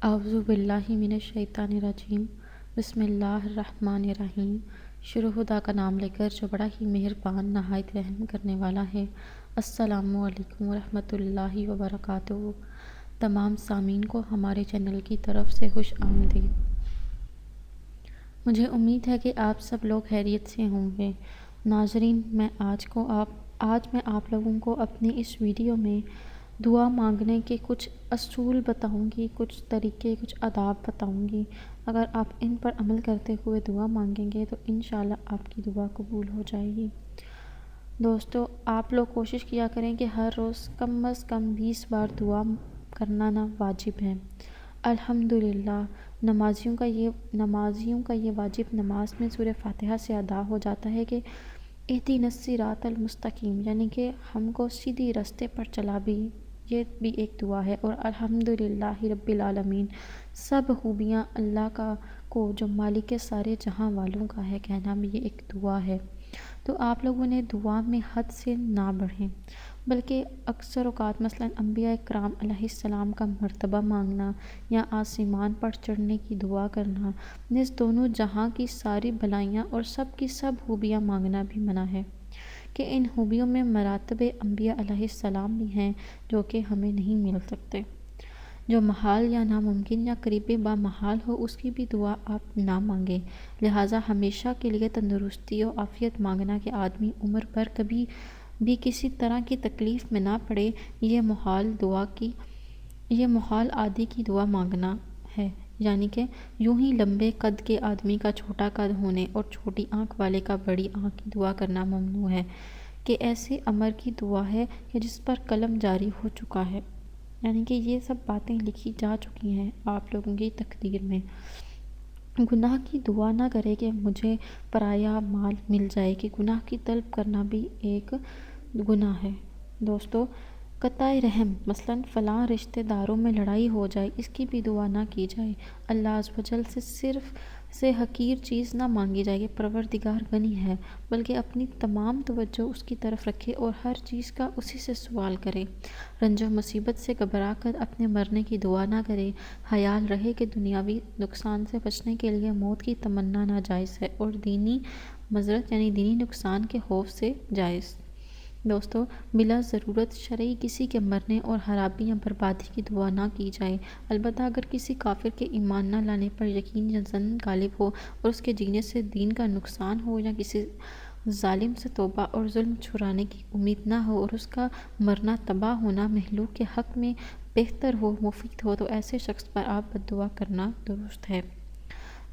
اعوذ باللہ من الشیطان الرجیم بسم اللہ الرحمن الرحیم۔ شروع خدا کا نام لے کر جو بڑا ہی مہربان نہایت رحم کرنے والا ہے۔ السلام علیکم ورحمۃ اللہ وبرکاتہ۔ تمام سامعین کو ہمارے چینل کی طرف سے خوش آمدید۔ مجھے امید ہے کہ آپ سب لوگ خیریت سے ہوں گے۔ ناظرین، آج میں آپ لوگوں کو اپنی اس ویڈیو میں دعا مانگنے کے کچھ اصول بتاؤں گی، کچھ طریقے، کچھ آداب بتاؤں گی۔ اگر آپ ان پر عمل کرتے ہوئے دعا مانگیں گے تو انشاءاللہ آپ کی دعا قبول ہو جائے گی۔ دوستو، آپ لوگ کوشش کیا کریں کہ ہر روز کم از کم 20 بار دعا کرنا واجب ہے۔ الحمدللہ، نمازیوں کا یہ واجب نماز میں سورہ فاتحہ سے ادا ہو جاتا ہے کہ اہدنا الصراط المستقیم، یعنی کہ ہم کو سیدھی راستے پر چلا بھی، یہ بھی ایک دعا ہے۔ اور الحمدللہ رب العالمین، سب خوبیاں اللہ کا کو جو مالک سارے جہاں والوں کا ہے، کہنا بھی یہ ایک دعا ہے۔ تو آپ لوگوں نے دعا میں حد سے نہ بڑھیں، بلکہ اکثر اوقات مثلاً انبیاء کرام علیہ السلام کا مرتبہ مانگنا یا آسمان پر چڑھنے کی دعا کرنا، نیز دونوں جہاں کی ساری بلائیاں اور سب کی سب خوبیاں مانگنا بھی منع ہے، کہ ان خوبیوں میں مراتب انبیاء علیہ السلام بھی ہیں جو کہ ہمیں نہیں مل سکتے۔ جو محال یا ناممکن یا قریب با محال ہو، اس کی بھی دعا آپ نہ مانگیں۔ لہٰذا ہمیشہ کے لیے تندرستی و عافیت مانگنا کہ آدمی عمر بھر کبھی بھی کسی طرح کی تکلیف میں نہ پڑے، یہ محال آدمی کی دعا مانگنا ہے، یعنی کہ یوں ہی لمبے قد کے آدمی کا چھوٹا قد ہونے اور چھوٹی آنکھ والے کا بڑی آنکھ کی دعا کرنا ممنوع ہے، کہ ایسے امر کی دعا ہے کہ جس پر قلم جاری ہو چکا ہے، یعنی کہ یہ سب باتیں لکھی جا چکی ہیں آپ لوگوں کی تقدیر میں۔ گناہ کی دعا نہ کرے کہ مجھے پرایا مال مل جائے، کہ گناہ کی طلب کرنا بھی ایک گناہ ہے۔ دوستو، قطع رحم، مثلاً فلاں رشتہ داروں میں لڑائی ہو جائے، اس کی بھی دعا نہ کی جائے۔ اللہ عز و جل سے حقیر چیز نہ مانگی جائے کہ پروردگار غنی ہے، بلکہ اپنی تمام توجہ اس کی طرف رکھے اور ہر چیز کا اسی سے سوال کرے۔ رنج و مصیبت سے گھبرا کر اپنے مرنے کی دعا نہ کرے۔ خیال رہے کہ دنیاوی نقصان سے بچنے کے لیے موت کی تمنا ناجائز ہے اور دینی مضرت یعنی دینی نقصان کے خوف سے جائز۔ دوستو، بلا ضرورت شرعی کسی کے مرنے اور خرابی یا بربادی کی دعا نہ کی جائے۔ البتہ اگر کسی کافر کے ایمان نہ لانے پر یقین یا ظن غالب ہو اور اس کے جینے سے دین کا نقصان ہو، یا کسی ظالم سے توبہ اور ظلم چھڑانے کی امید نہ ہو اور اس کا مرنا تباہ ہونا مخلوق کے حق میں بہتر ہو، مفید ہو، تو ایسے شخص پر آپ بد دعا کرنا درست ہے۔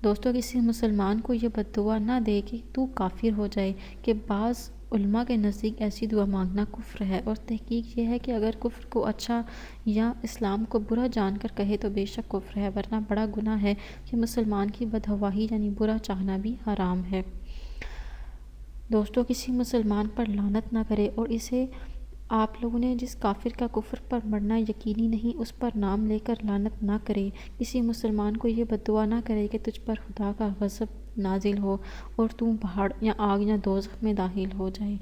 دوستو، کسی مسلمان کو یہ بد دعا نہ دے کہ تو کافر ہو جائے، کہ بعض علماء کے نزدیک ایسی دعا مانگنا کفر ہے، اور تحقیق یہ ہے کہ اگر کفر کو اچھا یا اسلام کو برا جان کر کہے تو بے شک کفر ہے، ورنہ بڑا گناہ ہے کہ مسلمان کی بدخواہی یعنی برا چاہنا بھی حرام ہے۔ دوستو، کسی مسلمان پر لعنت نہ کرے، اور اسے آپ لوگوں نے جس کافر کا کفر پر مرنا یقینی نہیں، اس پر نام لے کر لعنت نہ کرے۔ کسی مسلمان کو یہ بد دعا نہ کرے کہ تجھ پر خدا کا غضب نازل ہو اور تو پہاڑ یا آگ یا دوزخ میں داخل ہو جائے،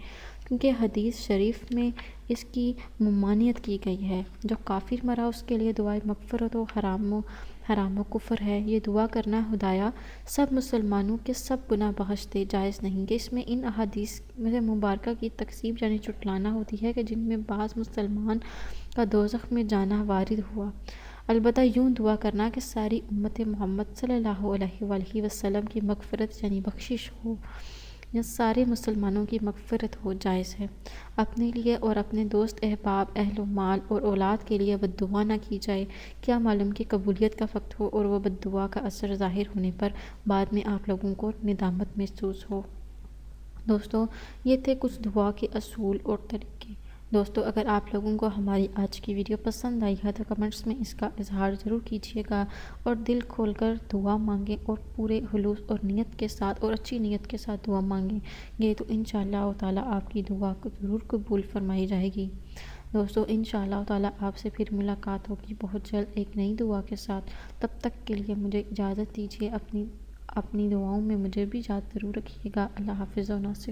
کیونکہ حدیث شریف میں اس کی ممانعت کی گئی ہے۔ جو کافر مرا اس کے لیے دعائے مغفرت و حرام و کفر ہے۔ یہ دعا کرنا خدایا سب مسلمانوں کے سب گناہ بخش دے جائز نہیں، کہ اس میں ان احادیث مبارکہ کی تکذیب یعنی جھٹلانا ہوتی ہے کہ جن میں بعض مسلمان کا دوزخ میں جانا وارد ہوا۔ البتہ یوں دعا کرنا کہ ساری امت محمد صلی اللہ علیہ وآلہ وسلم کی مغفرت یعنی بخشش ہو، یا سارے مسلمانوں کی مغفرت ہو، جائز ہے۔ اپنے لیے اور اپنے دوست احباب، اہل و مال اور اولاد کے لیے بد دعا نہ کی جائے، کیا معلوم کہ قبولیت کا وقت ہو اور وہ بد دعا کا اثر ظاہر ہونے پر بعد میں آپ لوگوں کو ندامت محسوس ہو۔ دوستو، یہ تھے کچھ دعا کے اصول اور طریقے۔ دوستو، اگر آپ لوگوں کو ہماری آج کی ویڈیو پسند آئی ہے تو کمنٹس میں اس کا اظہار ضرور کیجیے گا، اور دل کھول کر دعا مانگیں اور پورے خلوص اور نیت کے ساتھ اور اچھی نیت کے ساتھ دعا مانگیں گے تو انشاءاللہ تعالیٰ آپ کی دعا کو ضرور قبول فرمائی جائے گی۔ دوستو، انشاءاللہ تعالیٰ آپ سے پھر ملاقات ہوگی بہت جلد ایک نئی دعا کے ساتھ۔ تب تک کے لیے مجھے اجازت دیجیے، اپنی دعاؤں میں مجھے بھی یاد ضرور رکھیے گا۔ اللہ حافظ و ناصر۔